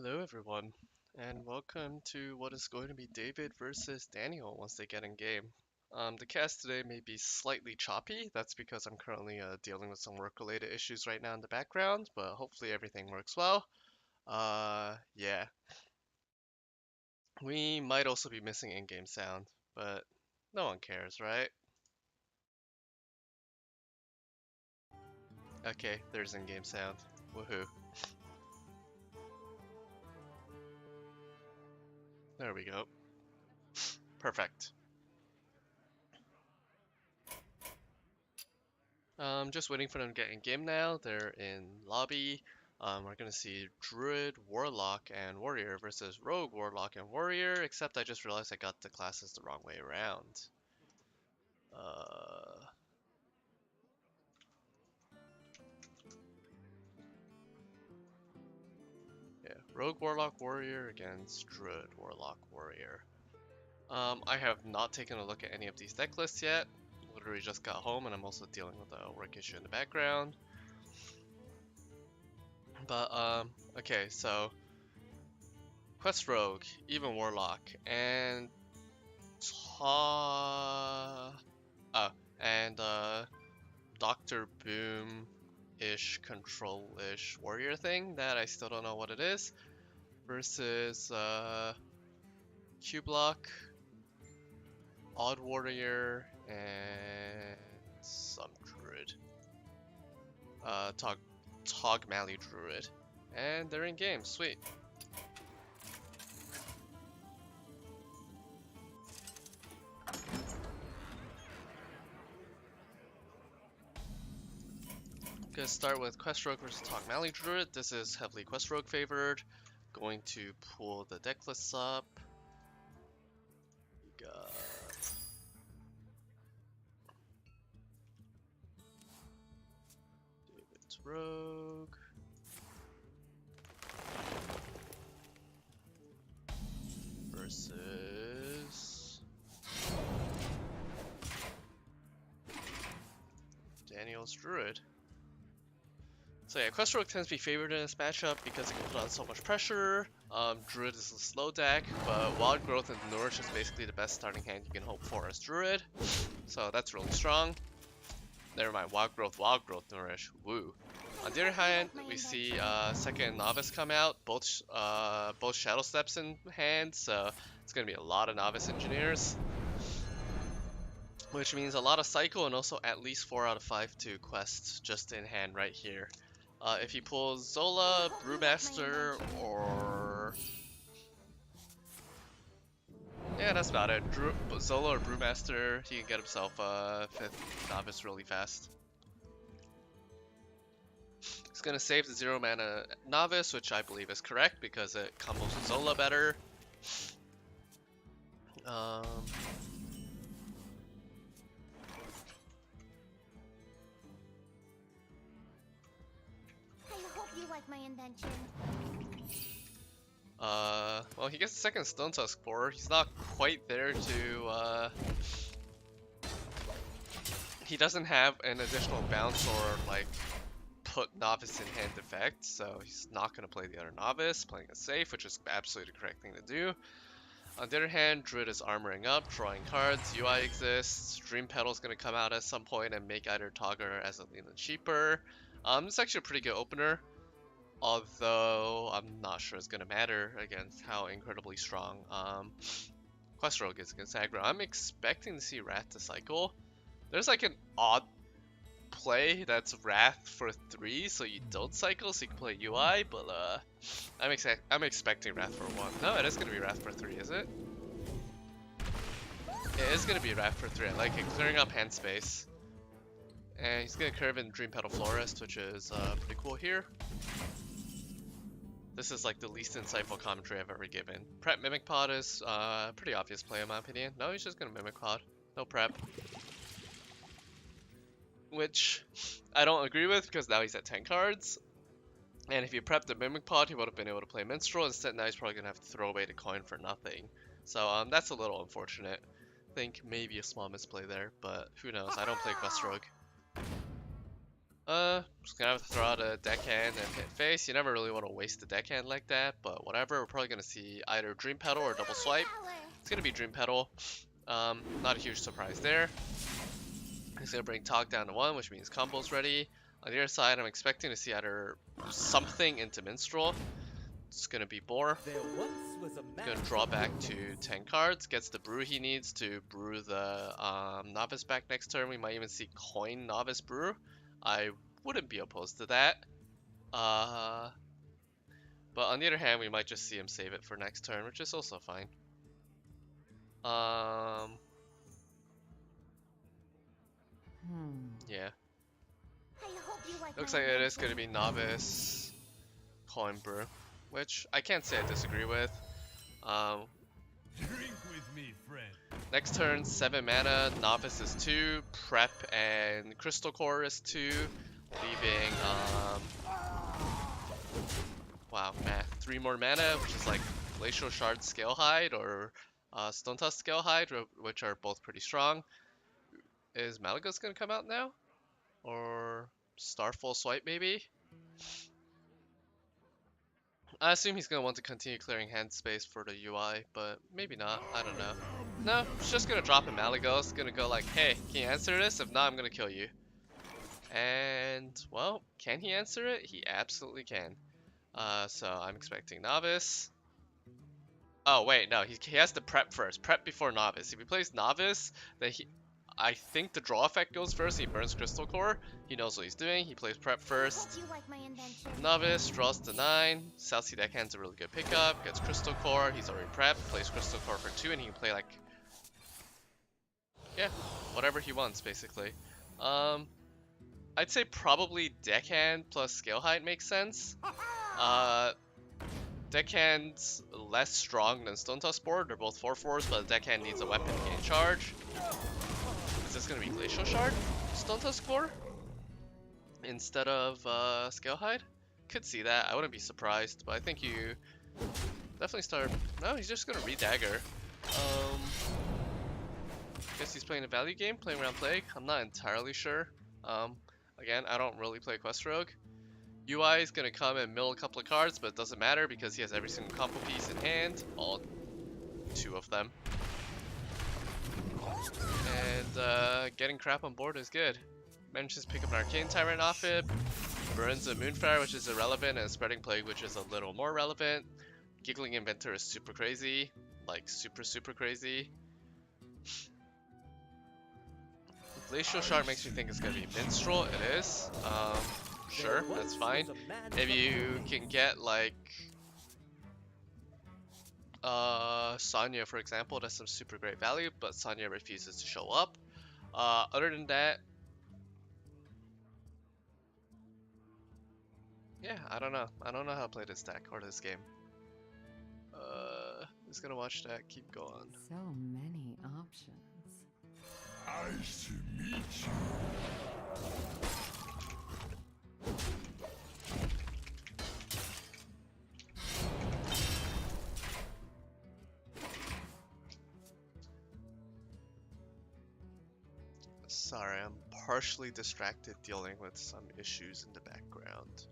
Hello, everyone, and welcome to what is going to be David versus Daniel once they get in game. The cast today may be slightly choppy. That's because I'm currently dealing with some work-related issues right now in the background, but hopefully everything works well. Yeah. We might also be missing in-game sound, but no one cares, right? Okay, there's in-game sound. Woohoo. There we go. Perfect. Just waiting for them to get in game now. They're in lobby. We're gonna see Druid, Warlock, and Warrior versus Rogue, Warlock, and Warrior, except I just realized I got the classes the wrong way around. Uh, yeah, Rogue, Warlock, Warrior against Druid, Warlock, Warrior. I have not taken a look at any of these deck lists yet. Literally just got home and I'm also dealing with a work issue in the background. But, okay, so Quest Rogue, even Warlock, and Ta and Doctor Boom ish control ish warrior thing that I still don't know what it is versus Q Block, Odd Warrior, and some druid. Tog Mally Druid. And they're in game, sweet. Gonna start with Quest Rogue versus Tog Mally Druid. This is heavily Quest Rogue favored. Going to pull the deck lists up. We got David's Rogue. Versus Daniel's Druid. So yeah, Quest Rogue tends to be favored in this matchup because it can put on so much pressure. Druid is a slow deck, but Wild Growth and Nourish is basically the best starting hand you can hope for as Druid. So that's really strong. Never mind, Wild Growth, Nourish. Woo. On the other hand, we see second Novice come out, both Shadow Steps in hand, so it's going to be a lot of Novice Engineers. Which means a lot of Cycle and also at least 4 out of 5 to Quest just in hand right here. If he pulls Zola, Brewmaster, or... yeah, that's about it. Zola or Brewmaster, he can get himself a 5th Novice really fast. He's gonna save the 0 mana Novice, which I believe is correct because it combos with Zola better. I hope you like my invention. Well, he gets the second Stone Tusk Borer. He's not quite there to, he doesn't have an additional bounce or, like, put Novice in hand effect, so he's not going to play the other Novice, playing it safe, which is absolutely the correct thing to do. On the other hand, Druid is armoring up, drawing cards, UI exists, Dream Petal's going to come out at some point and make either Togger as a Leland cheaper. It's actually a pretty good opener, although I'm not sure it's going to matter against how incredibly strong Quest Rogue is against aggro. I'm expecting to see Wrath to cycle. There's like an odd play that's Wrath for 3, so you don't cycle, so you can play UI, but I'm expecting Wrath for 1. No, it is going to be Wrath for 3, is it? It is going to be Wrath for 3. I like it, clearing up hand space. And he's going to curve in Dream Petal Florist, which is pretty cool here. This is like the least insightful commentary I've ever given. Prep Mimic Pod is a pretty obvious play in my opinion. No, he's just going to Mimic Pod. No prep. Which I don't agree with because now he's at 10 cards. And if he prepped the Mimic Pod, he would have been able to play Minstrel. Instead, now he's probably going to have to throw away the coin for nothing. So that's a little unfortunate. I think maybe a small misplay there, but who knows. I don't play Quest Rogue. Just gonna have to throw out a deckhand and hit face. You never really want to waste a deckhand like that, but whatever. We're probably gonna see either Dream Pedal or Double Swipe. It's gonna be Dream Pedal. Not a huge surprise there. He's gonna bring Tog down to 1, which means combo's ready. On the other side, I'm expecting to see either something into Minstrel. It's gonna be Boar. Gonna draw back to 10 cards. Gets the brew he needs to brew the Novice back next turn. We might even see Coin Novice Brew. I wouldn't be opposed to that. But on the other hand, we might just see him save it for next turn, which is also fine. Yeah. Looks like it is going to be Novice Coin Brew, which I can't say I disagree with. Drink with me, friend. Next turn, 7 mana, Novice is 2, Prep and Crystal Core is 2, leaving, wow, math, 3 more mana, which is like Glacial Shard Scale Hide or Stone Tusk Scale Hide, which are both pretty strong. Is Malagos gonna come out now? Or Starfall Swipe maybe? I assume he's gonna want to continue clearing hand space for the UI, but maybe not. I don't know. No, he's just gonna drop a Malagos. Gonna go like, hey, can you answer this? If not, I'm gonna kill you. And, well, can he answer it? He absolutely can. So I'm expecting Novice. Oh, wait, no, he has to prep first. Prep before Novice. If he plays Novice, then I think the draw effect goes first. He burns Crystal Core. He knows what he's doing. He plays Prep first. Novice draws to 9. South Sea Deckhand's a really good pickup. Gets Crystal Core. He's already prepped. Plays Crystal Core for 2, and he can play like, yeah, whatever he wants basically. I'd say probably Deckhand plus Scale Height makes sense. Deckhand's less strong than Stone Tusk board. They're both 4/4s, but Deckhand needs a weapon to gain charge. Is this gonna be Glacial Shard? Stone Tusk 4? Instead of Scale Hide? Could see that. I wouldn't be surprised, but I think you definitely start. No, he's just gonna re-dagger. Guess he's playing a value game, playing around Plague. I'm not entirely sure. Again, I don't really play Quest Rogue. UI is gonna come and mill a couple of cards, but it doesn't matter because he has every single combo piece in hand, all 2 of them. And getting crap on board is good. Manages to pick up an Arcane Tyrant off it, burns a Moonfire, which is irrelevant, and Spreading Plague, which is a little more relevant. Giggling Inventor is super crazy, like super crazy. Glacial Shard makes me think it's gonna be Minstrel. It is. Sure, that's fine. If you can get like Sonya, for example, that's some super great value, but Sonya refuses to show up. Other than that, yeah, I don't know. I don't know how to play this deck or this game. Just gonna watch that keep going. So many options. Nice to meet you. Sorry, I'm partially distracted dealing with some issues in the background.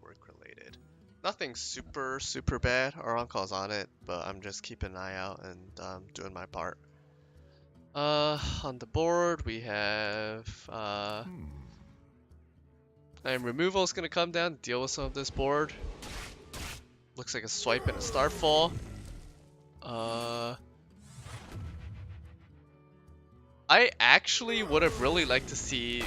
Work related. Nothing super bad. Our on-call's on it, but I'm just keeping an eye out and doing my part. On the board we have and removal is gonna come down to deal with some of this board. Looks like a swipe and a starfall. I actually would have really liked to see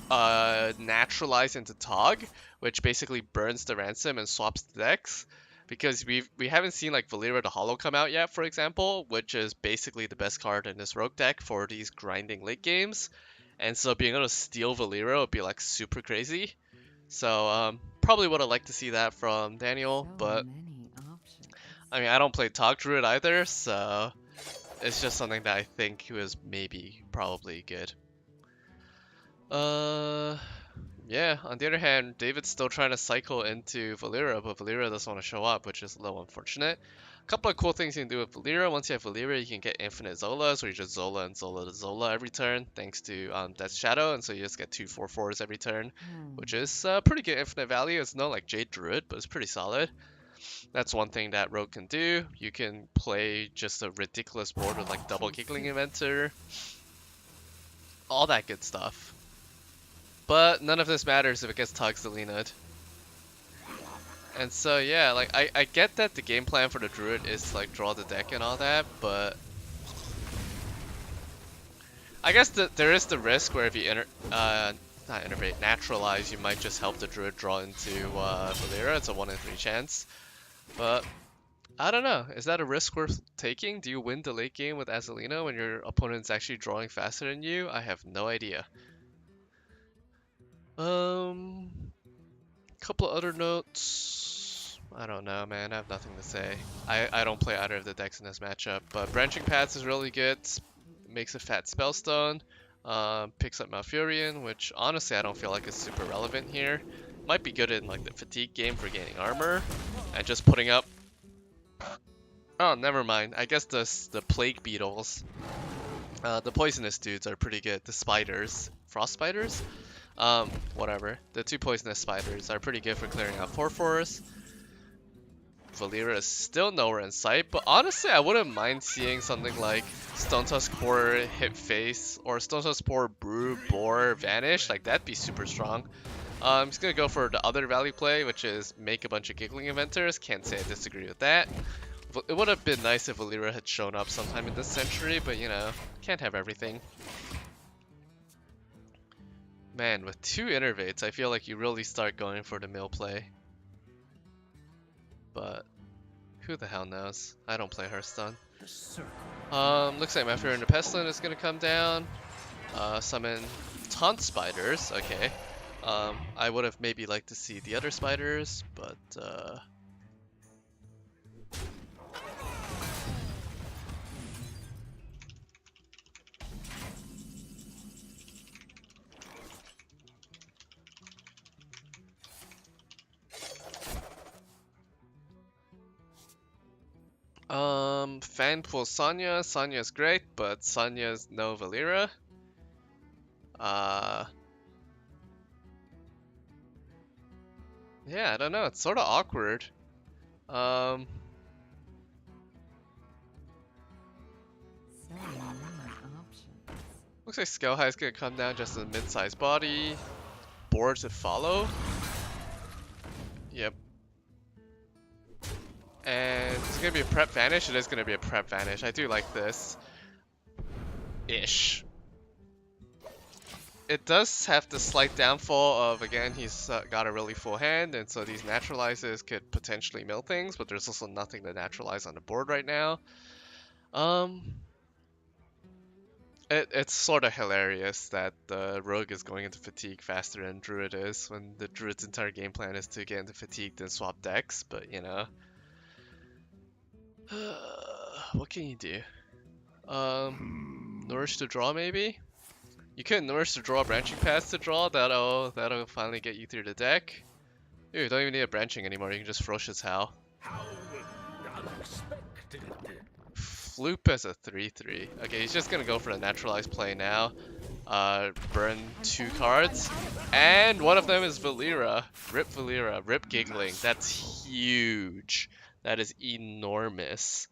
naturalize into Tog, which basically burns the ransom and swaps the decks. Because we haven't seen like Valera the Hollow come out yet, for example, which is basically the best card in this rogue deck for these grinding late games. And so being able to steal Valera would be like super crazy. So probably would have liked to see that from Daniel, but I mean I don't play Tog Druid either, so it's just something that I think was maybe probably good. Yeah, on the other hand, David's still trying to cycle into Valera, but Valera doesn't want to show up, which is a little unfortunate. A couple of cool things you can do with Valera. Once you have Valera, you can get infinite Zolas, where you just Zola and Zola to Zola every turn, thanks to Death's Shadow, and so you just get 2/4/4s every turn, which is pretty good infinite value. It's not like Jade Druid, but it's pretty solid. That's one thing that Rogue can do. You can play just a ridiculous board with like double Giggling Inventor, all that good stuff. But none of this matters if it gets Tug Seleno'd. And so yeah, like I get that the game plan for the Druid is to like draw the deck and all that, but I guess that there is the risk where if you not innervate, naturalize, you might just help the Druid draw into Valera. It's a 1 in 3 chance. But I don't know. Is that a risk worth taking? Do you win the late game with Azalina when your opponent's actually drawing faster than you? I have no idea. Couple of other notes. I don't know, man. I have nothing to say. I don't play either of the decks in this matchup, but Branching Paths is really good. Makes a fat Spellstone. Picks up Malfurion, which honestly I don't feel like is super relevant here. Might be good in like the fatigue game for gaining armor, and just putting up. Oh, never mind. I guess the plague beetles, the poisonous dudes are pretty good. The spiders, frost spiders. Whatever. The 2 poisonous spiders are pretty good for clearing out 4/4s. Valera is still nowhere in sight, but honestly, I wouldn't mind seeing something like Stone Tusk Pour hit face or Stone Tusk Pour Brew Boar Vanish. Like that'd be super strong. I'm just gonna go for the other value play, which is make a bunch of Giggling Inventors. Can't say I disagree with that. It would have been nice if Valera had shown up sometime in this century, but you know, can't have everything. Man, with 2 innervates, I feel like you really start going for the mill play. But who the hell knows? I don't play Hearthstone. Looks like Malfurion the Pestilent is gonna come down. Summon Taunt Spiders. Okay. I would have maybe liked to see the other spiders, but Fan pulls Sonya. Sonya's great, but Sonya's no Valera. Yeah, I don't know. It's sort of awkward. So many options. Looks like Scale High is gonna come down just a mid-sized body. Board to follow. Yep. And it's gonna be a prep vanish. It is gonna be a prep vanish. I do like this. Ish. It does have the slight downfall of, again, he's got a really full hand, and so these naturalizes could potentially mill things, but there's also nothing to naturalize on the board right now. It's sort of hilarious that the Rogue is going into Fatigue faster than Druid is, when the Druid's entire game plan is to get into Fatigue then swap decks, but you know. What can you do? Nourish to draw maybe? You could Nourish to draw, Branching Paths to draw, that'll finally get you through the deck. Dude, you don't even need a branching anymore, you can just Ferocious Howl. Floop as a 3/3. Okay, he's just gonna go for the naturalized play now. Burn 2 cards. And one of them is Valera. Rip Valera, rip Giggling. That's huge. That is enormous.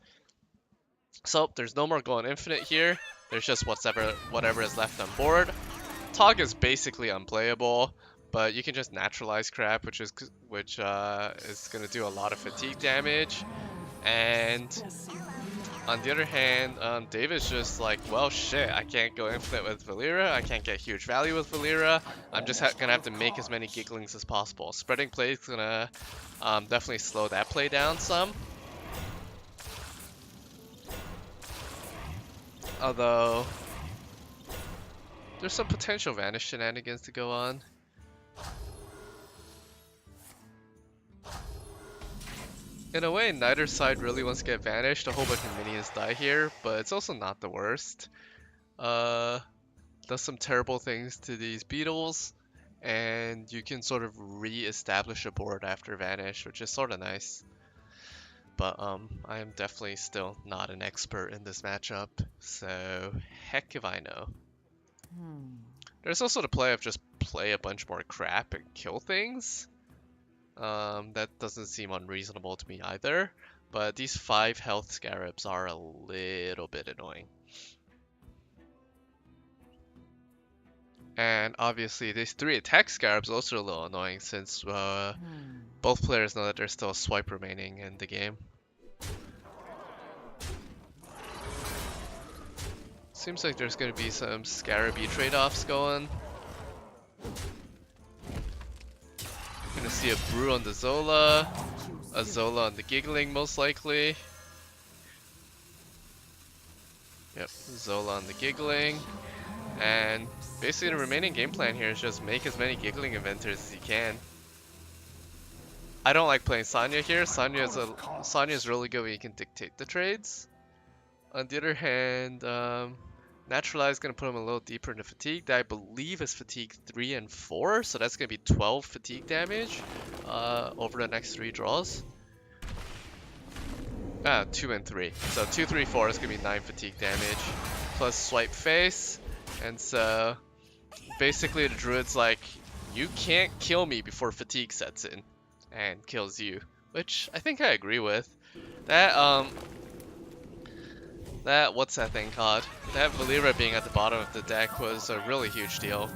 So, there's no more going infinite here. There's just whatever is left on board. Tog is basically unplayable, but you can just naturalize crap, which is gonna do a lot of fatigue damage. And on the other hand, David's just like, well, shit, I can't go infinite with Valera. I can't get huge value with Valera. I'm just gonna have to make as many Gigglings as possible. Spreading play is gonna definitely slow that play down some. Although, there's some potential Vanish shenanigans to go on. In a way, neither side really wants to get vanished. A whole bunch of minions die here, but it's also not the worst. Does some terrible things to these beetles, and you can sort of re-establish a board after Vanish, which is sort of nice. But I am definitely still not an expert in this matchup, so heck if I know. There's also the play of just play a bunch more crap and kill things. That doesn't seem unreasonable to me either, but these 5 health scarabs are a little bit annoying. And obviously these 3 attack scarabs are also a little annoying since both players know that there's still a swipe remaining in the game. Seems like there's going to be some Scaraby trade-offs going. Gonna see a Brew on the Zola, a Zola on the Giggling most likely. Yep, Zola on the Giggling. And basically the remaining game plan here is just make as many Giggling Inventors as you can. I don't like playing Sonya here. Sonya's really good when you can dictate the trades. On the other hand, Naturalize is going to put him a little deeper into Fatigue. That I believe is Fatigue 3 and 4, so that's going to be 12 Fatigue damage over the next 3 draws. 2 and 3. So 2, 3, 4 is going to be 9 Fatigue damage, plus Swipe Face. And so, basically the Druid's like, you can't kill me before Fatigue sets in, and kills you. Which, I think I agree with. What's that thing called? That Valera being at the bottom of the deck was a really huge deal.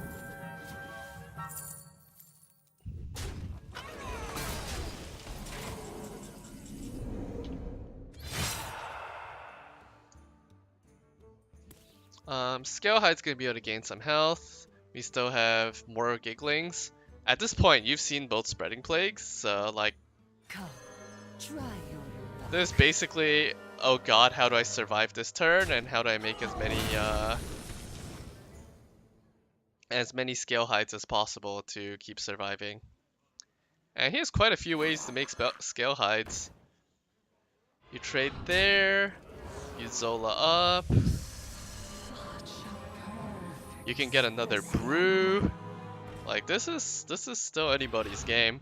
Scale Hide's gonna be able to gain some health. We still have more Gigglings. At this point, you've seen both Spreading Plagues, so like, Come, try your luck. there's basically, oh god, how do I survive this turn, and how do I make as many Scale Hides as possible to keep surviving. And he has quite a few ways to make Scale Hides. You trade there, you Zola up. You can get another Brew. Like this is still anybody's game.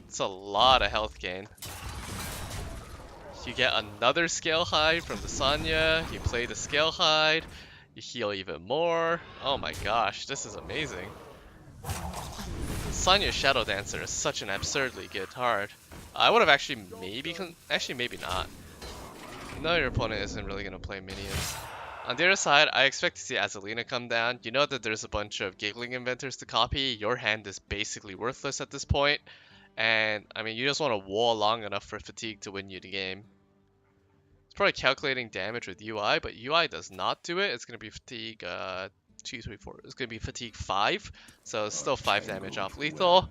It's a lot of health gain. You get another Scale Hide from the Sonya. You play the Scale Hide. You heal even more. Oh my gosh, this is amazing. Sonya's Shadow Dancer is such an absurdly good card. I would have actually maybe maybe not. No, your opponent isn't really gonna play minions. On the other side, I expect to see Azalina come down. You know that there's a bunch of Giggling Inventors to copy. Your hand is basically worthless at this point. And, I mean, you just want to wall long enough for Fatigue to win you the game. It's probably calculating damage with UI, but UI does not do it. It's going to be Fatigue 2, 3, 4. It's going to be Fatigue 5. So it's still 5 damage off lethal.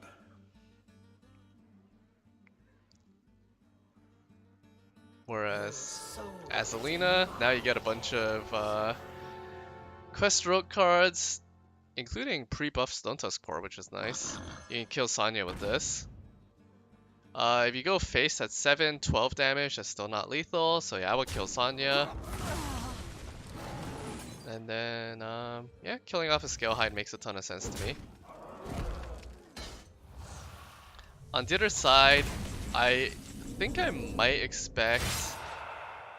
Whereas Azalina, now you get a bunch of Quest Rogue cards, including pre-buff Stone Tusk Core, which is nice. You can kill Sonya with this. If you go face, that's 7, 12 damage, that's still not lethal, so yeah, I would kill Sonya. And then, yeah, killing off a Scale Hide makes a ton of sense to me. On the other side, I think I might expect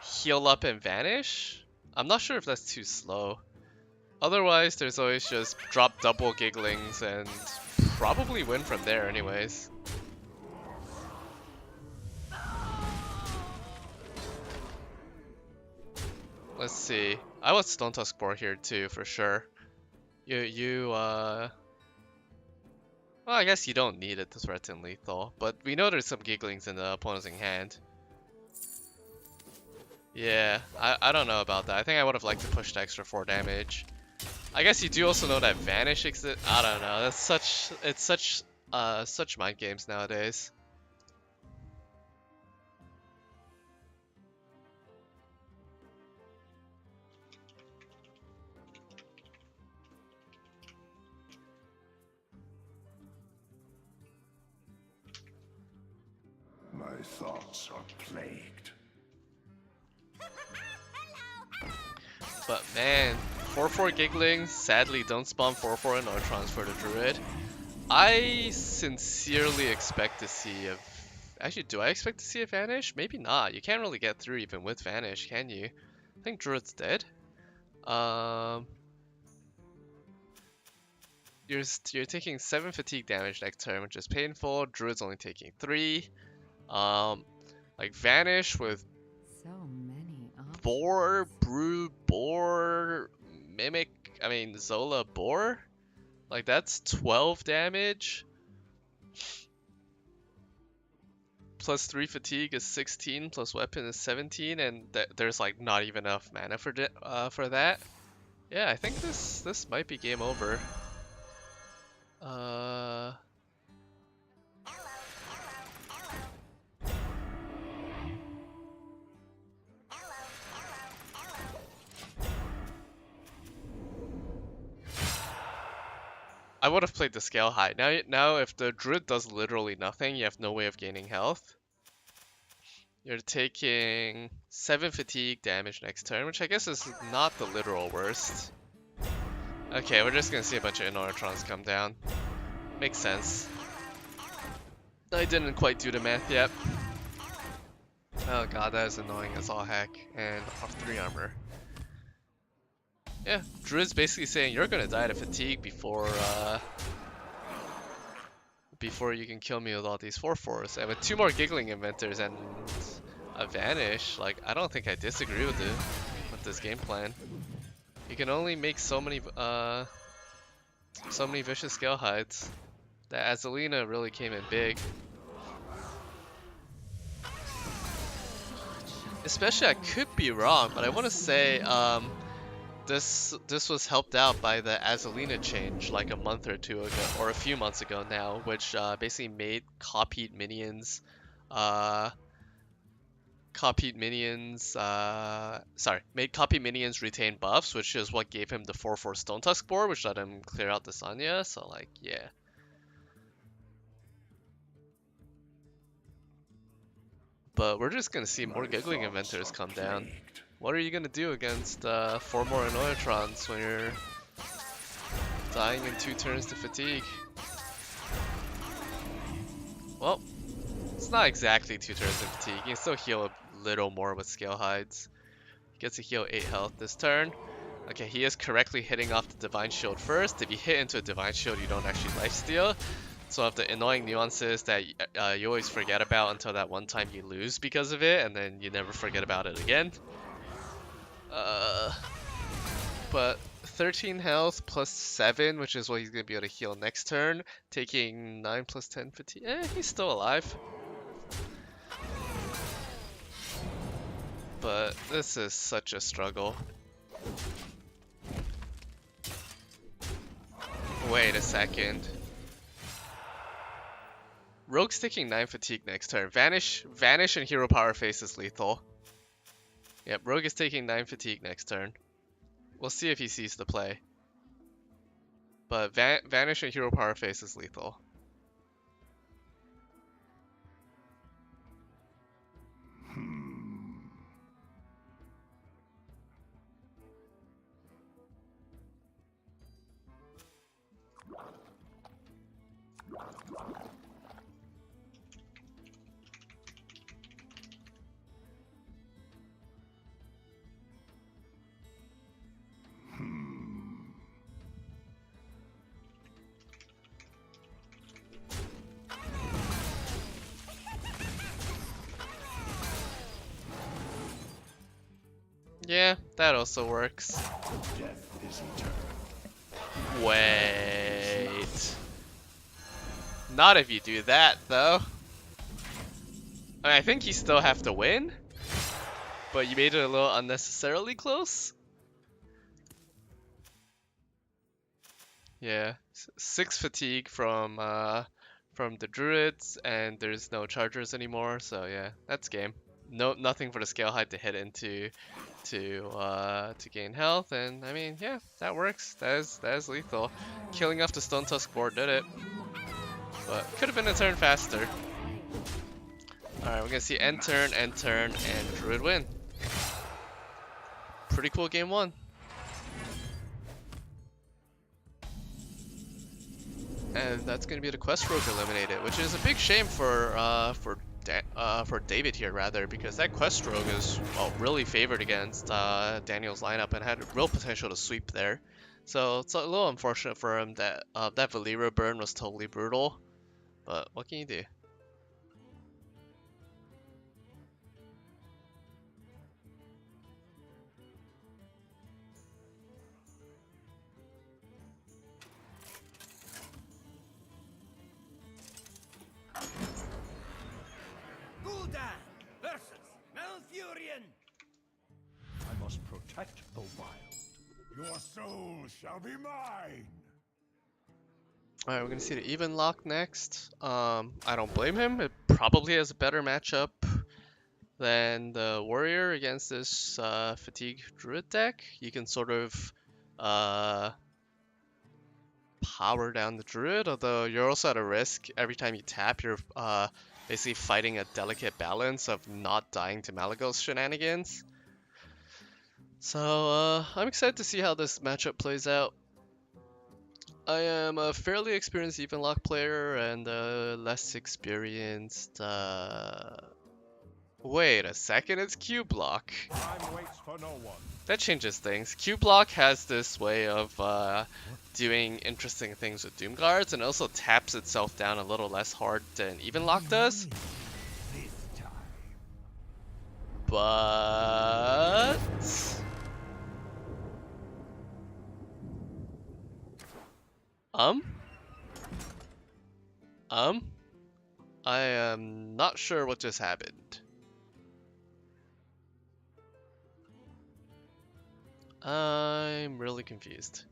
Heal Up and Vanish. I'm not sure if that's too slow. Otherwise, there's always just drop double Gigglings and probably win from there anyways. Let's see. I would Stone Tusk Boar here too, for sure. Well, I guess you don't need it to threaten lethal, but we know there's some Gigglings in the opponent's hand. Yeah, I don't know about that. I think I would have liked to push the extra 4 damage. I guess you do also know that Vanish exists. I don't know. It's such mind games nowadays. My thoughts are plagued. But man, 4/4 Gigglings sadly don't spawn 4/4 Neutrons for the Druid. I sincerely expect to see a... Actually, do I expect to see a Vanish? Maybe not. You can't really get through even with Vanish, can you? I think Druid's dead. Um, you're taking 7 fatigue damage next turn, which is painful. Druid's only taking 3. Like Vanish with So many options. Boar, Brew, Boar, Mimic, I mean Zola, Boar? Like that's 12 damage. Plus 3 fatigue is 16, plus weapon is 17, and there's like not even enough mana for that. Yeah, I think this might be game over. I would have played the scale high. Now if the druid does literally nothing, you have no way of gaining health. You're taking 7 fatigue damage next turn, which I guess is not the literal worst. Okay, we're just gonna see a bunch of Inortrons come down. Makes sense. I didn't quite do the math yet. Oh god, that is annoying as all heck. And off 3 armor. Yeah, Druid's basically saying you're gonna die to fatigue before you can kill me with all these 4/4s. And with 2 more Giggling Inventors and a Vanish, like I don't think I disagree with this game plan. You can only make so many vicious scale hides. That Azalina really came in big. Especially, I could be wrong, but I want to say this was helped out by the Azalina change like a month or 2 ago, or a few months ago now, which basically made copied minions made copied minions retain buffs, which is what gave him the 4/4 Stone Tusk Boar, which let him clear out the Sanya. So like, yeah. But we're just gonna see more Giggling Inventors come down. What are you gonna do against 4 more Annoyatrons when you're dying in 2 turns to fatigue? Well, it's not exactly 2 turns to fatigue. You can still heal a little more with Scale Hides. He gets to heal 8 health this turn. Okay, he is correctly hitting off the Divine Shield first. If you hit into a Divine Shield, you don't actually lifesteal. So of the annoying nuances that you always forget about until that one time you lose because of it, and then you never forget about it again. But 13 health plus 7, which is what he's going to be able to heal next turn, taking 9 plus 10 fatigue. He's still alive. But this is such a struggle. Wait a second. Rogue's taking 9 fatigue next turn. Vanish and Hero Power Face is lethal. Yep, Rogue is taking 9 fatigue next turn. We'll see if he sees the play. But Vanish and Hero Power Face is lethal. Yeah, that also works. Death is eternal. Wait. Not if you do that, though. I mean, I think you still have to win, but you made it a little unnecessarily close. Yeah, 6 fatigue from the druids, and there's no chargers anymore, so yeah, that's game. Nothing for the scale height to hit into to gain health, and I mean, yeah, that works. That is lethal. Killing off the Stone Tusk Board did it, but could have been a turn faster. All right, we're gonna see end turn, and druid win. Pretty cool game 1. And that's gonna be the quest rogue eliminated, which is a big shame for David here rather, because that quest rogue is really favored against Daniel's lineup and had real potential to sweep there. So it's a little unfortunate for him that that Valera burn was totally brutal, but what can you do? Gul'dan versus Malfurion. I must protect the wild. Your soul shall be mine. Alright, we're gonna see the even lock next. I don't blame him. It probably has a better matchup than the warrior against this fatigue druid deck. You can sort of power down the druid, although you're also at a risk. Every time you tap, you're basically fighting a delicate balance of not dying to Malagos shenanigans. So I'm excited to see how this matchup plays out. I am a fairly experienced even lock player and less experienced. Wait a second, it's Q block. Time waits for no one. That changes things. Q block has this way of doing interesting things with Doom Guards, and also taps itself down a little less hard than even lock does. This time. But I am not sure what just happened. I'm really confused.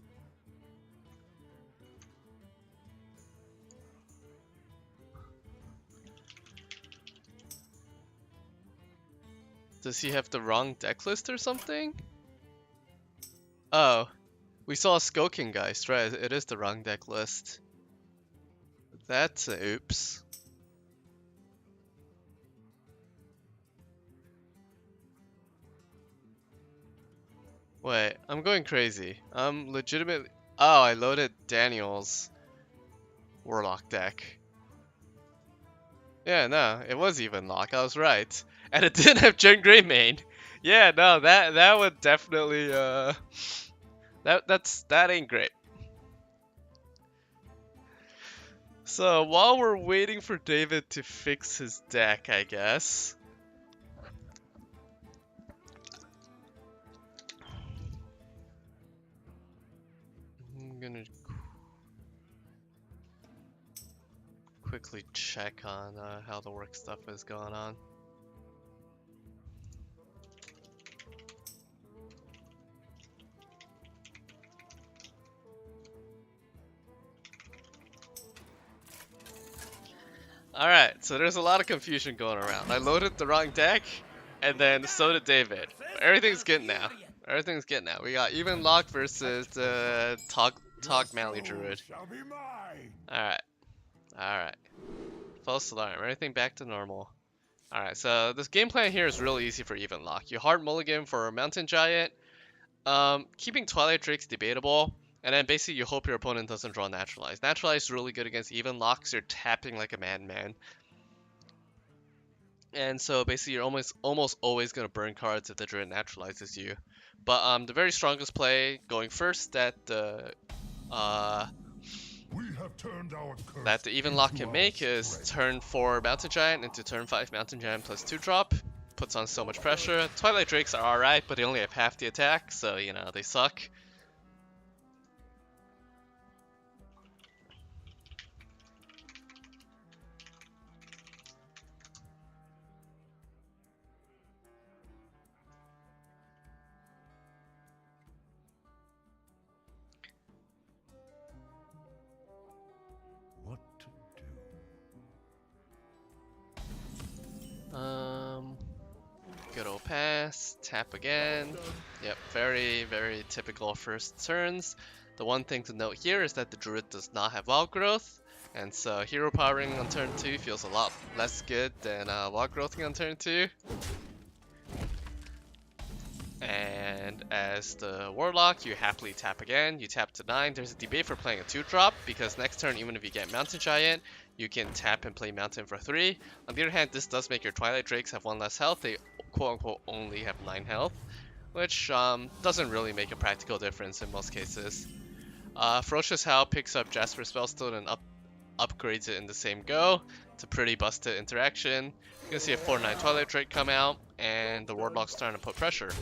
Does he have the wrong deck list or something? Oh, we saw a Skoking Geist, right? It is the wrong deck list. That's a oops. Wait, I'm going crazy. I'm legitimately... Oh, I loaded Daniel's Warlock deck. Yeah, no, it was even lock. I was right. And it didn't have Gen Grey main. Yeah, no, that would definitely that ain't great. So while we're waiting for David to fix his deck, I guess. I'm gonna quickly check on how the work stuff is going on. Alright, so there's a lot of confusion going around. I loaded the wrong deck, and then so did David. Everything's good now. Everything's good now. We got even lock versus Tog Mally Druid. Alright. Alright. False alarm. Everything back to normal. Alright, so this game plan here is really easy for even lock. You hard mulligan for Mountain Giant. Keeping Twilight Drake's debatable. And then basically you hope your opponent doesn't draw Naturalize. Naturalize is really good against even locks. You're tapping like a madman. And so basically you're almost always going to burn cards if the Druid naturalizes you. But the very strongest play going first that the even lock can make is turn 4 Mountain Giant into turn 5 Mountain Giant plus 2 drop. Puts on so much pressure. Twilight Drakes are alright, but they only have half the attack, so you know, they suck. Good old pass, tap again. Yep, very, very typical first turns. The one thing to note here is that the Druid does not have wild growth, and so hero powering on turn 2 feels a lot less good than wild growthing on turn 2. And as the Warlock, you happily tap again. You tap to 9. There's a debate for playing a 2-drop, because next turn, even if you get Mountain Giant, you can tap and play Mountain for 3. On the other hand, this does make your Twilight Drakes have 1 less health. They quote-unquote only have 9 health, which doesn't really make a practical difference in most cases. Ferocious Howl picks up Jasper Spellstone and upgrades it in the same go. It's a pretty busted interaction. You're gonna see a 4/9 Twilight Drake come out, and the Warlock's starting to put pressure.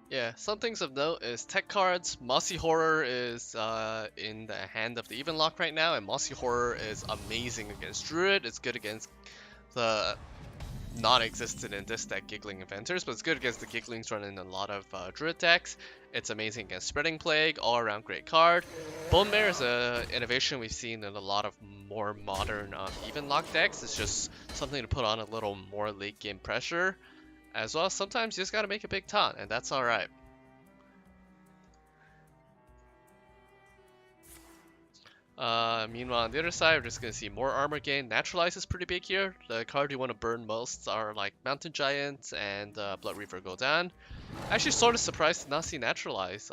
Yeah, some things of note is tech cards. Mossy Horror is in the hand of the Even Lock right now, and Mossy Horror is amazing against Druid. It's good against the non-existent in this deck Giggling Inventors, but it's good against the Gigglings running a lot of Druid decks. It's amazing against Spreading Plague, all around great card. Bone Mare is an innovation we've seen in a lot of more modern Even Lock decks. It's just something to put on a little more late game pressure. As well, sometimes you just gotta make a big taunt, and that's alright. Meanwhile, on the other side, we're just gonna see more armor gain. Naturalize is pretty big here. The card you want to burn most are like Mountain Giant and Blood Reaver Gul'dan. Actually, sort of surprised to not see Naturalize.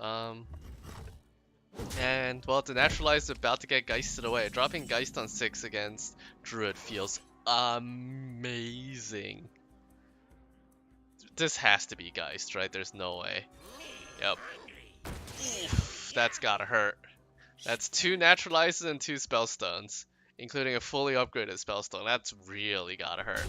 And well, the Naturalize is about to get Geisted away. Dropping Geist on 6 against Druid feels amazing. This has to be Geist, right? There's no way. Yep. Oof, that's gotta hurt. That's 2 Naturalizes and 2 Spellstones, including a fully upgraded Spellstone. That's really gotta hurt.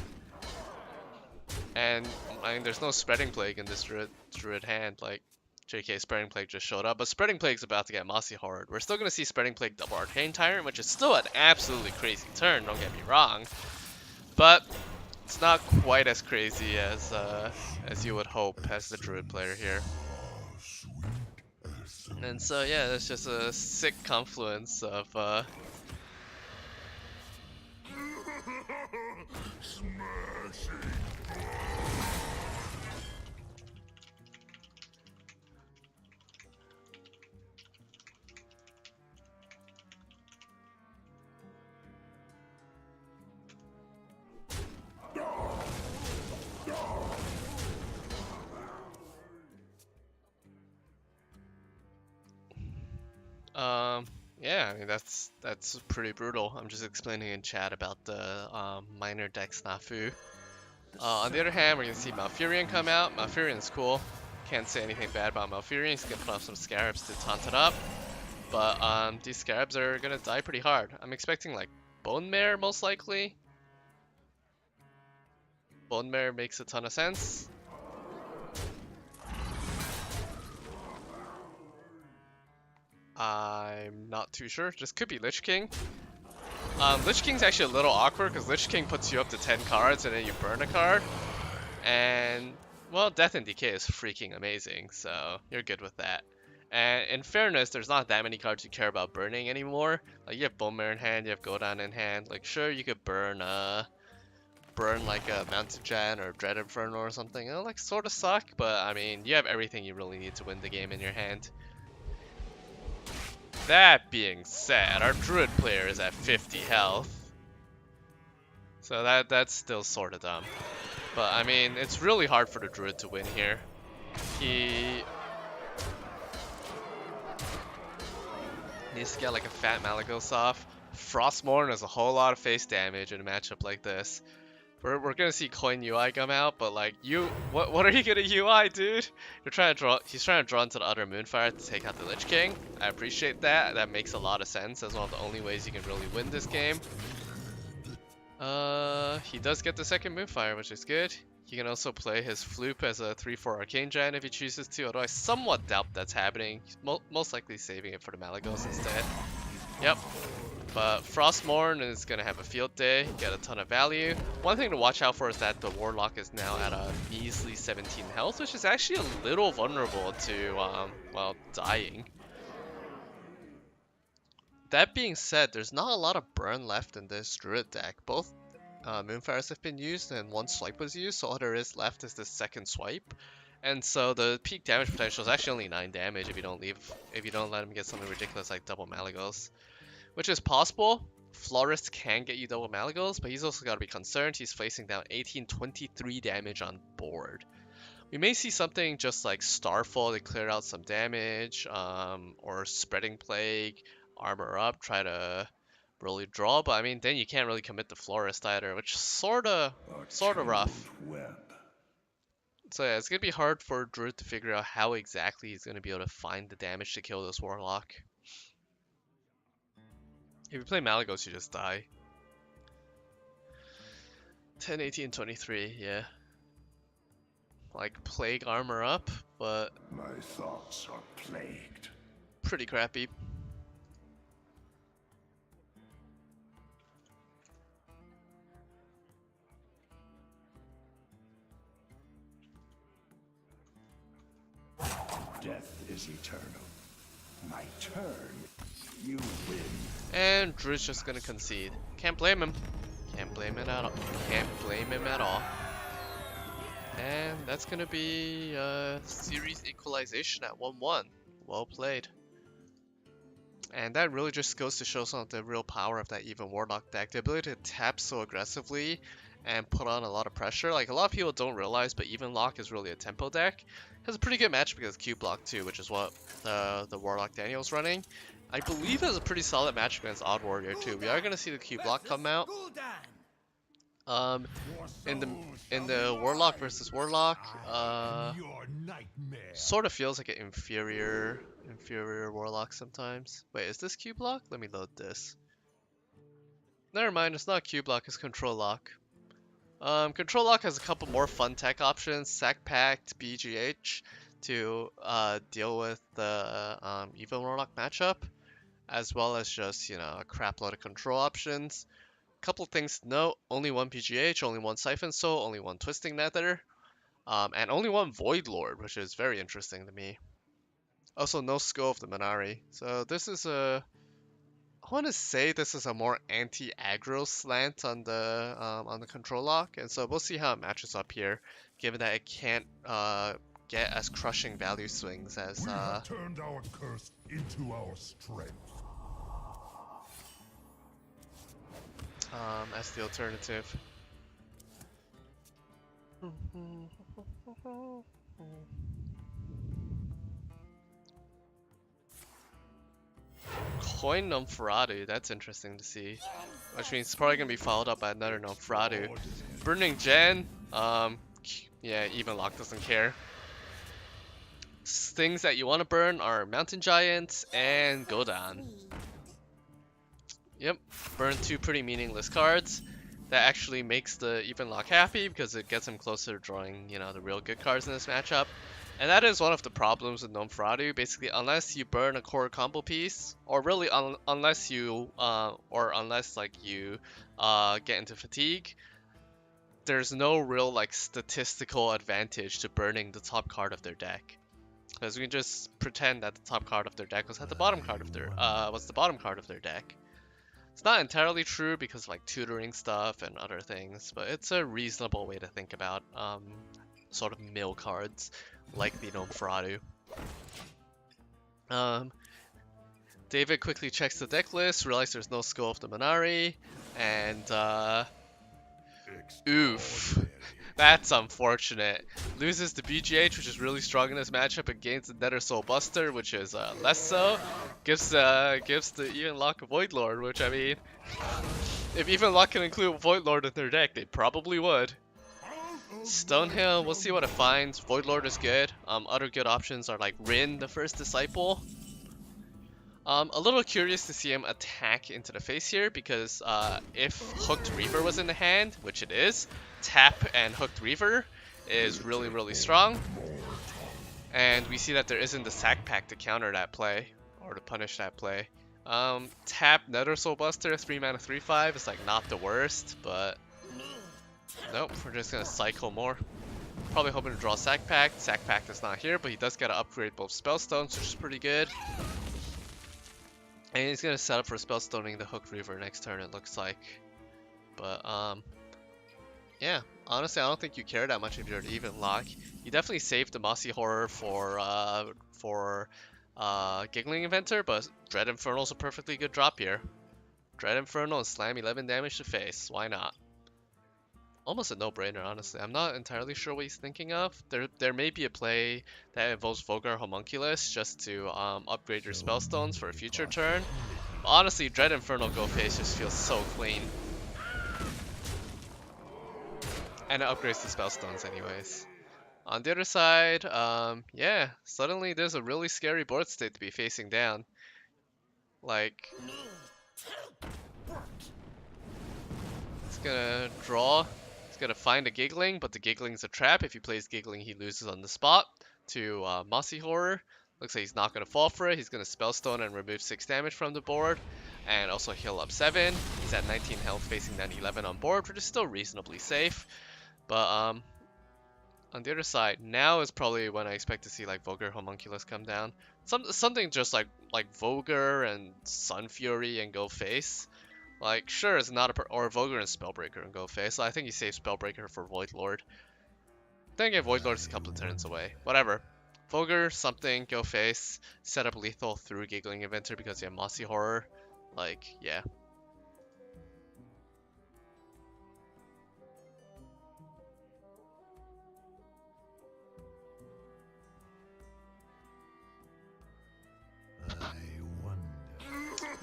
And, I mean, there's no Spreading Plague in this Druid hand. Like, JK, Spreading Plague just showed up, but Spreading Plague's about to get Mossy Horror. We're still gonna see Spreading Plague double Arcane Tyrant, which is still an absolutely crazy turn, don't get me wrong. But it's not quite as crazy as you would hope as the Druid player here. And so yeah, that's just a sick confluence of yeah, I mean that's pretty brutal. I'm just explaining in chat about the minor deck snafu. On the other hand, we're gonna see Malfurion come out. Malfurion's cool. Can't say anything bad about Malfurion. He's gonna put up some Scarabs to taunt it up. But these Scarabs are gonna die pretty hard. I'm expecting like Bone Mare most likely. Bone Mare makes a ton of sense. I'm not too sure. Just could be Lich King. Lich King's actually a little awkward because Lich King puts you up to 10 cards and then you burn a card. And, well, Death and Decay is freaking amazing, so you're good with that. And in fairness, there's not that many cards you care about burning anymore. Like, you have Bone Mare in hand, you have Gul'dan in hand. Like, sure, you could burn like a Mountain Giant or Dread Inferno or something. It'll, like, sort of suck, but, I mean, you have everything you really need to win the game in your hand. That being said, our Druid player is at 50 health. So that's still sort of dumb. But, I mean, it's really hard for the Druid to win here. He needs to get like a fat Malagos off. Frostmourne has a whole lot of face damage in a matchup like this. We're gonna see Coin UI come out, but like what are you gonna UI, dude? He's trying to draw into the other Moonfire to take out the Lich King. I appreciate that. That makes a lot of sense. That's one of the only ways you can really win this game. He does get the second Moonfire, which is good. He can also play his Floop as a 3/4 Arcane Giant if he chooses to, although I somewhat doubt that's happening. He's most likely saving it for the Malagos instead. Yep. But Frostmourne is going to have a field day, get a ton of value. One thing to watch out for is that the Warlock is now at a measly 17 health, which is actually a little vulnerable to, well, dying. That being said, there's not a lot of burn left in this Druid deck. Both Moonfires have been used and one swipe was used, so all there is left is the second swipe. And so the peak damage potential is actually only 9 damage if you don't let him get something ridiculous like double Malagos. Which is possible. Florist can get you double Malagos, but he's also got to be concerned. He's facing down 1823 damage on board. We may see something just like Starfall to clear out some damage, or Spreading Plague, Armor Up, try to really draw, but I mean, then you can't really commit the Florist either, which is sorta rough. Web. So yeah, it's gonna be hard for Druid to figure out how exactly he's gonna be able to find the damage to kill this Warlock. If you play Malagos, you just die. 10, 18, 23, yeah. Like, Plague Armor Up, but My thoughts are plagued. pretty crappy. Death is eternal. My turn. You win. And Druid's just gonna concede. Can't blame him. Can't blame it at all. Can't blame him at all. And that's gonna be series equalization at 1-1. Well played. And that really just goes to show some of the real power of that even Warlock deck. The ability to tap so aggressively and put on a lot of pressure. Like, a lot of people don't realize, but even Lock is really a tempo deck. Has a pretty good match because Q Block too, which is what the Warlock Daniel's running. I believe it has a pretty solid match against Odd Warrior too. We are gonna see the Q Block come out. In the Warlock versus Warlock, sort of feels like an inferior Warlock sometimes. Wait, is this Q Block? Let me load this. Never mind, it's not Q Block, it's Control Lock. Control Lock has a couple more fun tech options, Sack Pact, BGH, to deal with the Evil Warlock matchup, as well as just, you know, a crap load of control options. Couple things to note: only one PGH, only one Siphon Soul, only one Twisting Nether, and only one Void Lord, which is very interesting to me. Also, no Skull of the Minari. So this is I want to say this is a more anti-aggro slant on the Control Lock, and so we'll see how it matches up here, given that it can't get as crushing value swings as We have turned our curse into our strength. as the alternative. Coin Nomfradu, that's interesting to see. Which means it's probably gonna be followed up by another Nomfradu. Burning Gen, yeah, even Lock doesn't care. Things that you want to burn are Mountain Giants and Godan. Yep, burn two pretty meaningless cards. That actually makes the Even Lock happy because it gets him closer to drawing, you know, the real good cards in this matchup. And that is one of the problems with Nomfradu. Basically, unless you burn a core combo piece, or really unless you get into fatigue, there's no real like statistical advantage to burning the top card of their deck. Because we can just pretend that the top card of their deck was the bottom card of their deck. It's not entirely true because of like tutoring stuff and other things, but it's a reasonable way to think about sort of mill cards like the Nomfradu. David quickly checks the deck list, realizes there's no Skull of the Minari, and oof. That's unfortunate. Loses the BGH, which is really strong in this matchup, and gains the Nether Soul Buster, which is less so. Gives the Even Lock a Void Lord, which, I mean, if Even Lock can include Void Lord in their deck, they probably would. Stonehill, we'll see what it finds. Void Lord is good. Other good options are like Rin, the First Disciple. A little curious to see him attack into the face here, because if Hooked Reaver was in the hand, which it is, tap and Hooked Reaver is really, really strong. And we see that there isn't the Sack Pack to counter that play, or to punish that play. Tap Nether Soul Buster, 3 mana 3/5 is like not the worst, but nope, we're just gonna cycle more. Probably hoping to draw Sack Pack. Sack Pack is not here, but he does get to upgrade both Spellstones, which is pretty good. And he's gonna set up for Spellstoning the Hooked Reaver next turn, it looks like. But yeah, Honestly, I don't think you care that much if you're an even lock. You definitely saved the Mossy Horror for Giggling Inventor, but Dread Infernal's a perfectly good drop here. Dread Infernal and slam 11 damage to face. Why not? Almost a no-brainer, honestly. I'm not entirely sure what he's thinking of. There may be a play that involves Vulgar Homunculus just to upgrade your spellstones for a future turn. But honestly, Dread Infernal go face just feels so clean. And it upgrades the spellstones anyways. On the other side, yeah, suddenly there's a really scary board state to be facing down. Like, it's gonna draw, it's gonna find a Giggling, but the Giggling's a trap. If he plays Giggling, he loses on the spot to Mossy Horror. Looks like he's not gonna fall for it. He's gonna Spellstone and remove 6 damage from the board, and also heal up 7. He's at 19 health, facing down 11 on board, which is still reasonably safe. But on the other side, now is probably when I expect to see like Vulgar Homunculus come down. Something just like Vulgar and Sun Fury and go face. Like, sure, it's not or Vulgar and Spellbreaker and go face. I think he saves Spellbreaker for Void Lord. Then again, Void Lord is a couple of turns away. Whatever. Vulgar, something, go face. Set up lethal through Giggling Inventor because you have Mossy Horror. Like, yeah.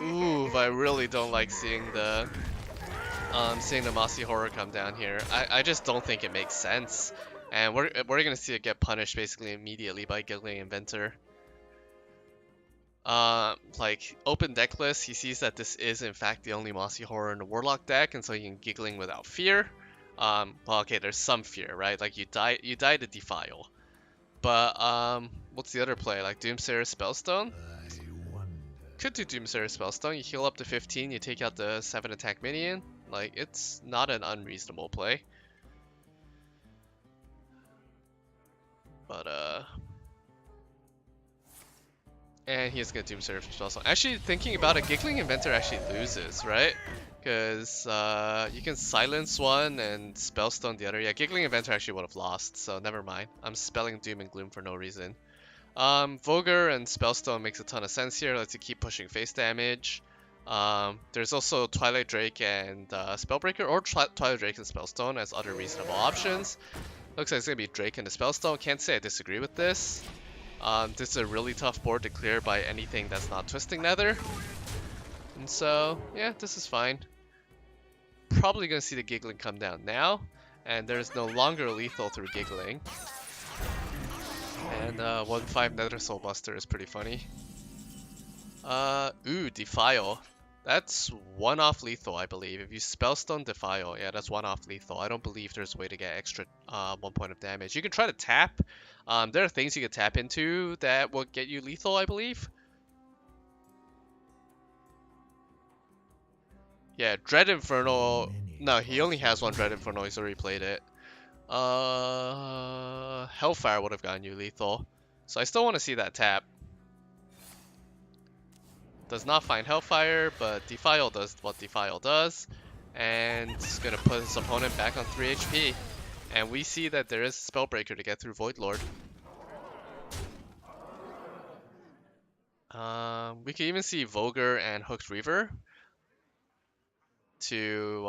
Ooh, I really don't like seeing the Mossy Horror come down here. I just don't think it makes sense. And we're gonna see it get punished basically immediately by Giggling Inventor. Like open deck list, he sees that this is in fact the only Mossy Horror in the Warlock deck, and so he can Giggling without fear. Well, okay, there's some fear, right? Like you die to Defile. But what's the other play? Like Doomsayer Spellstone? Could do Doomsayer Spellstone. You heal up to 15, you take out the 7 attack minion. Like, it's not an unreasonable play. But, and he's gonna Doomsayer Spellstone. Actually, thinking about it, Giggling Inventor actually loses, right? Because, you can silence one and Spellstone the other. Yeah, Giggling Inventor actually would have lost, so never mind. I'm spelling Doom and Gloom for no reason. Vulgar and Spellstone makes a ton of sense here. Lets you keep pushing face damage. There's also Twilight Drake and Spellbreaker, or Twilight Drake and Spellstone as other reasonable options. Looks like it's gonna be Drake and the Spellstone. Can't say I disagree with this. This is a really tough board to clear by anything that's not Twisting Nether. And so, yeah, this is fine. Probably gonna see the Giggling come down now, and there's no longer lethal through Giggling. And 1-5 Nether Soul Buster is pretty funny. Ooh, Defile. That's 1-off lethal, I believe. If you Spellstone Defile, yeah, that's 1-off lethal. I don't believe there's a way to get extra 1 point of damage. You can try to tap. There are things you can tap into that will get you lethal, I believe. Yeah, Dread Infernal. No, he only has 1 Dread Infernal. He's already played it. Hellfire would have gotten you lethal. So I still want to see that tap. Does not find Hellfire, but Defile does what Defile does. And it's going to put his opponent back on 3 HP. And we see that there is Spellbreaker to get through Void Lord. We can even see Vulgar and Hooked Reaver to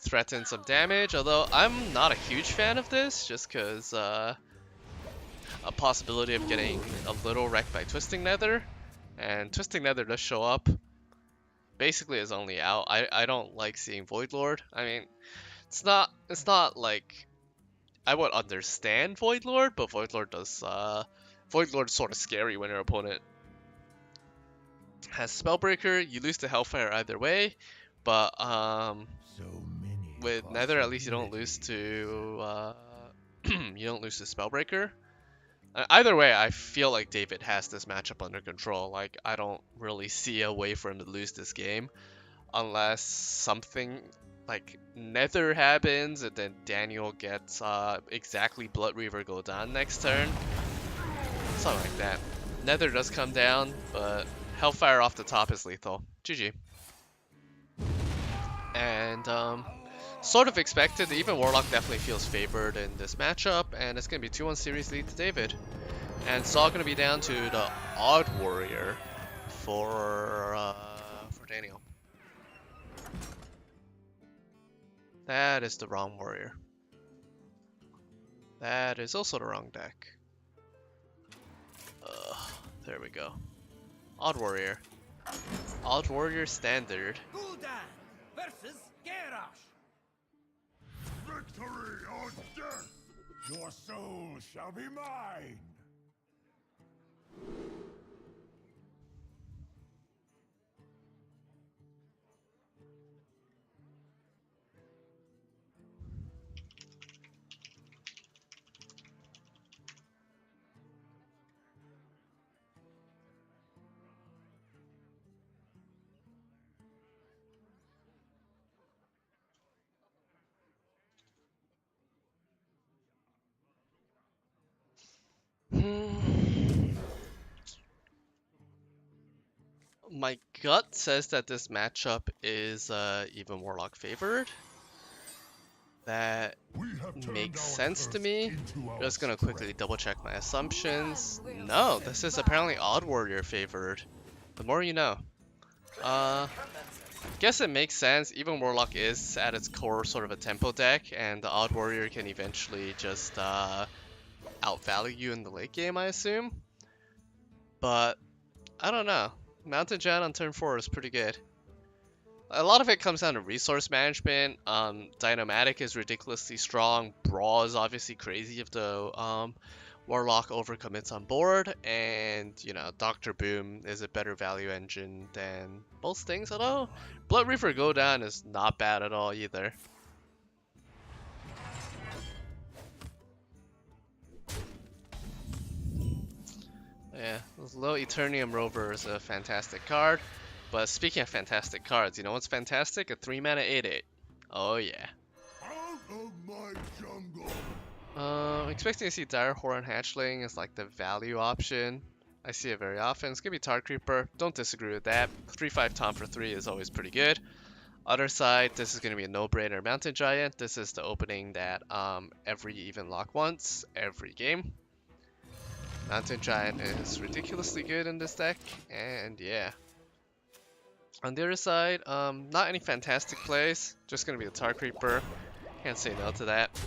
threaten some damage, although I'm not a huge fan of this, just because a possibility of getting a little wrecked by Twisting Nether, and Twisting Nether does show up basically as only out. I don't like seeing Void Lord. I mean, it's not like I would understand Void Lord, but Void Lord's sort of scary when your opponent has Spellbreaker. You lose to Hellfire either way, but with Nether, at least you don't lose to Spellbreaker. Either way, I feel like David has this matchup under control. Like, I don't really see a way for him to lose this game unless something like Nether happens and then Daniel gets exactly Blood Reaver go down next turn. Something like that. Nether does come down, but Hellfire off the top is lethal. GG. And Sort of expected. Even Warlock definitely feels favored in this matchup, and it's gonna be 2-1 series lead to David. And it's all gonna be down to the Odd Warrior for Daniel. That is the wrong warrior. That is also the wrong deck. There we go. Odd Warrior. Odd Warrior standard. Gul'dan versus Garrosh. Victory or death! Your soul shall be mine! My gut says that this matchup is even Warlock favored. That makes sense to me. Just gonna quickly double check my assumptions. No, this is apparently Odd Warrior favored. The more you know. Guess it makes sense. Even Warlock is at its core sort of a tempo deck, and the Odd Warrior can eventually just outvalue you in the late game, I assume. But I don't know. Mountain Giant on turn 4 is pretty good. A lot of it comes down to resource management. Dynomatic is ridiculously strong. Brawl is obviously crazy if the Warlock overcommits on board. And, you know, Dr. Boom is a better value engine than most things, although Blood Reaper Go Down is not bad at all either. Yeah, Low Eternium Rover is a fantastic card. But speaking of fantastic cards, you know what's fantastic? A 3-mana 8/8. Oh yeah. Out of my jungle! Expecting to see Dire Horn Hatchling as like the value option. I see it very often. It's gonna be Tar Creeper. Don't disagree with that. 3/5 Tom for 3 is always pretty good. Other side, this is gonna be a no-brainer Mountain Giant. This is the opening that every even lock wants every game. Mountain Giant is ridiculously good in this deck, and yeah. On the other side, not any fantastic plays. Just gonna be the Tar Creeper. Can't say no to that.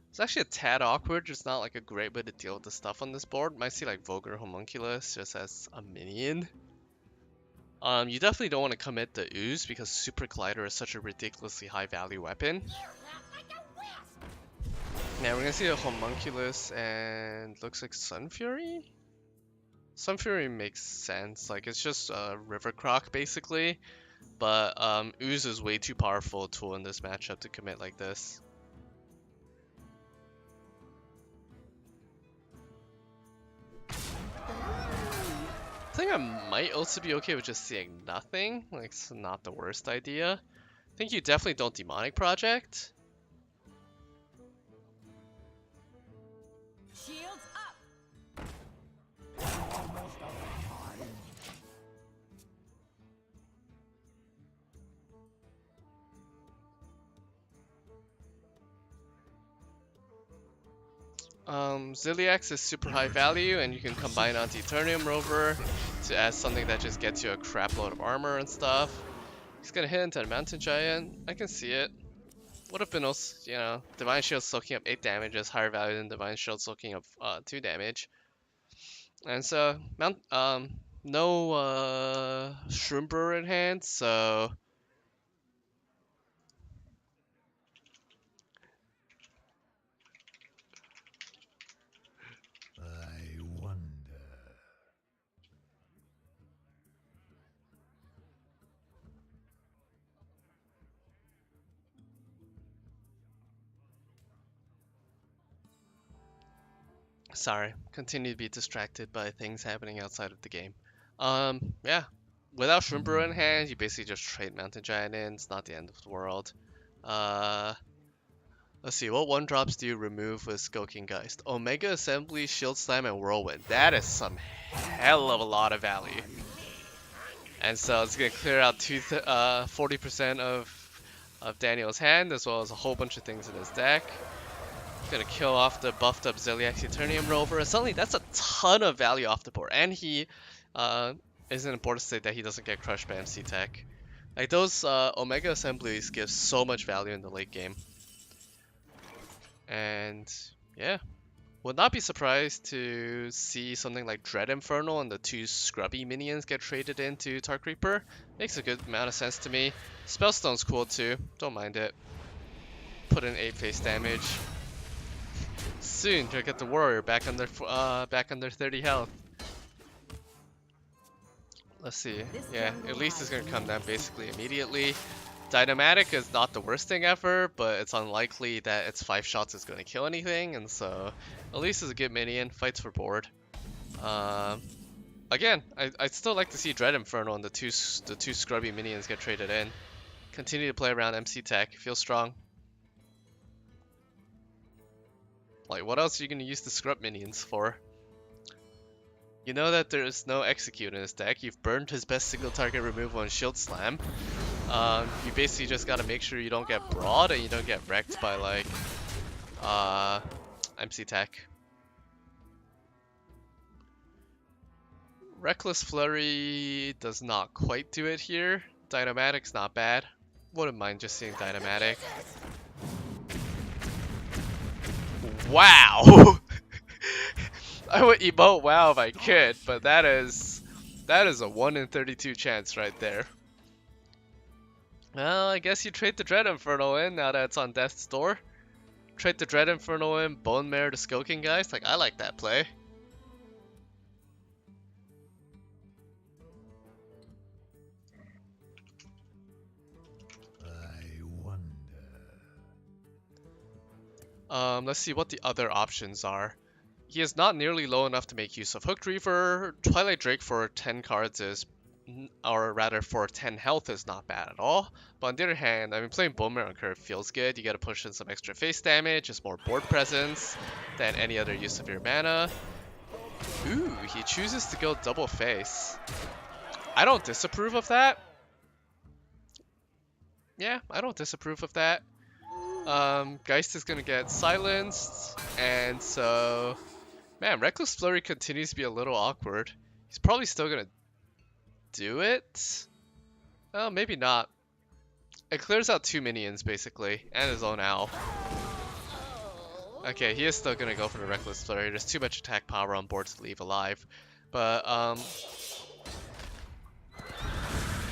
It's actually a tad awkward. There's not like a great way to deal with the stuff on this board. Might see like Vulgar Homunculus just as a minion. You definitely don't want to commit the Ooze because Super Collider is such a ridiculously high value weapon. Yeah, we're gonna see a Homunculus and looks like Sun Fury? Sun Fury makes sense. Like it's just a River Croc basically. But Ooze is way too powerful a tool in this matchup to commit like this. I think I might also be okay with just seeing nothing. Like, it's not the worst idea. I think you definitely don't Demonic Project. Shields up. Ziliax is super high value, and you can combine onto Eternium Rover to add something that just gets you a crap load of armor and stuff. He's gonna hit into the Mountain Giant. I can see it. Would have been also, you know, Divine Shield soaking up 8 damage is higher value than Divine Shield soaking up 2 damage. And so, no Shroom Brewer in hand, so I wonder. sorry, continue to be distracted by things happening outside of the game. Yeah. Without Shroom Brewer in hand, you basically just trade Mountain Giant in. It's not the end of the world. Let's Let's see, what one drops do you remove with Skulking Geist? Omega Assembly, Shield Slam, and Whirlwind. That is some hell of a lot of value. And so it's gonna clear out 40% of Daniel's hand, as well as a whole bunch of things in his deck. Gonna kill off the buffed up Ziliax Eternium Rover. Suddenly, that's a ton of value off the board. And he is in a board state that he doesn't get crushed by MC Tech. Like, those Omega Assemblies give so much value in the late game. And yeah, would not be surprised to see something like Dread Infernal and the 2 scrubby minions get traded into Tark Reaper. Makes a good amount of sense to me. Spellstone's cool too, don't mind it. Put in 8 face damage. Soon, you'll get the Warrior back under 30 health. Let's see. Yeah, at least it's gonna come down basically immediately. Dynamatic is not the worst thing ever, but it's unlikely that its 5 shots is gonna kill anything, and so at least is a good minion. Fights for board. Again, I'd still like to see Dread Inferno and the two scrubby minions get traded in. Continue to play around MC Tech. Feel strong. Like, what else are you gonna use the scrub minions for? You know that there is no execute in his deck. You've burned his best single target removal and Shield Slam. You basically just gotta make sure you don't get broad and you don't get wrecked by like MC Tech. Reckless Flurry does not quite do it here. Dynamatic's not bad. Wouldn't mind just seeing Dynamatic. Wow! I would emote wow if I could, but that is a 1 in 32 chance right there. Well, I guess you trade the Dread Infernal in now that it's on death's door. Trade the Dread Infernal in, Bone Mare to Skulking Geist. Like, I like that play. I wonder. Let's see what the other options are. He is not nearly low enough to make use of Hooked Reaver. Twilight Drake for 10 cards is, or rather for 10 health is not bad at all. But on the other hand, I mean, playing Bone Marrow Curve feels good. You gotta push in some extra face damage, just more board presence than any other use of your mana. Ooh, he chooses to go double face. I don't disapprove of that. Yeah, I don't disapprove of that. Geist is gonna get silenced, and so, man, Reckless Flurry continues to be a little awkward. He's probably still gonna do it. Oh, maybe not. It clears out 2 minions basically, and his own owl. Okay, he is still gonna go for the Reckless Flurry. There's too much attack power on board to leave alive. But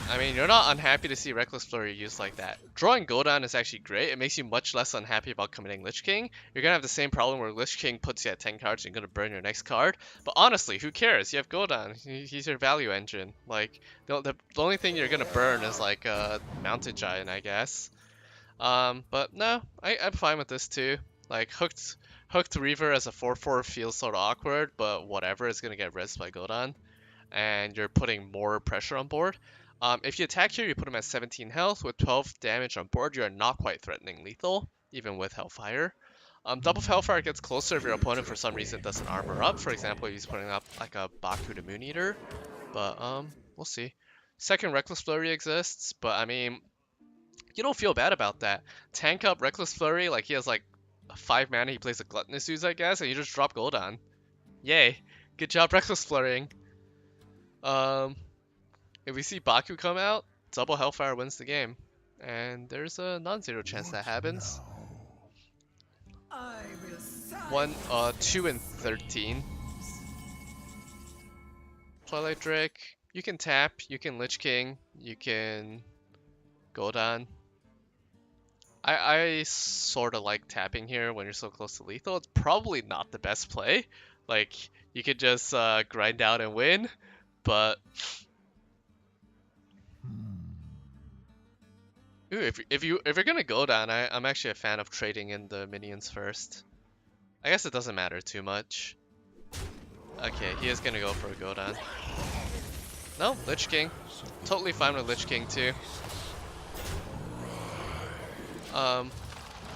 I mean, you're not unhappy to see Reckless Flurry used like that. Drawing Godan is actually great. It makes you much less unhappy about committing Lich King. You're gonna have the same problem where Lich King puts you at 10 cards and you're gonna burn your next card. But honestly, who cares? You have Godan. He's your value engine. Like, the only thing you're gonna burn is like a Mounted Giant, I guess. But no, I'm fine with this too. Like, Hooked Reaver as a 4/4 feels sort of awkward, but whatever, it's gonna get rezzed by Godan. And you're putting more pressure on board. If you attack here, you put him at 17 health. With 12 damage on board, you are not quite threatening lethal, even with Hellfire. Double Hellfire gets closer if your opponent for some reason doesn't armor up. For example, he's putting up like a Baku the Moon Eater. But we'll see. Second Reckless Flurry exists, but I mean, you don't feel bad about that. Tank up Reckless Flurry, like he has like 5 mana, he plays a Gluttonous Ooze, I guess, and you just drop Godan. Yay. Good job Reckless Flurrying. If we see Baku come out, double Hellfire wins the game. And there's a non-zero chance that happens. 2 and 13. Twilight Drake. You can tap, you can Lich King, you can Godan. I sort of like tapping here when you're so close to lethal. It's probably not the best play. Like, you could just grind out and win, but... Ooh, if you're gonna go down, I'm actually a fan of trading in the minions first. I guess it doesn't matter too much. Okay, he is gonna go for a Godan. No, Lich King. Totally fine with Lich King too.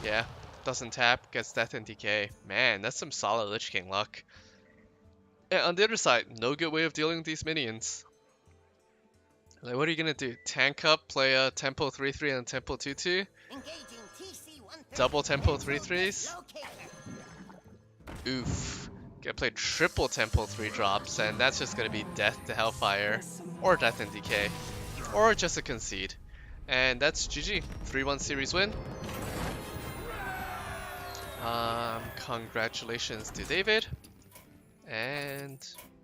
Yeah. Doesn't tap, gets death and decay. Man, that's some solid Lich King luck. And on the other side, no good way of dealing with these minions. Like, what are you gonna do? Tank up, play a tempo 3/3 and tempo 2/2? Double tempo 3/3s? Oof. Gonna play triple tempo 3 drops, and that's just gonna be death to Hellfire, or death and decay, or just a concede. And that's GG. 3-1 series win. Congratulations to David. And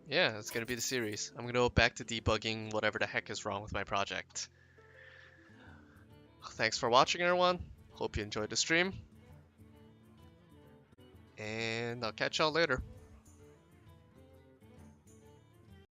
yeah, that's gonna be the series. I'm gonna go back to debugging whatever the heck is wrong with my project. Thanks for watching, everyone. Hope you enjoyed the stream. And I'll catch y'all later.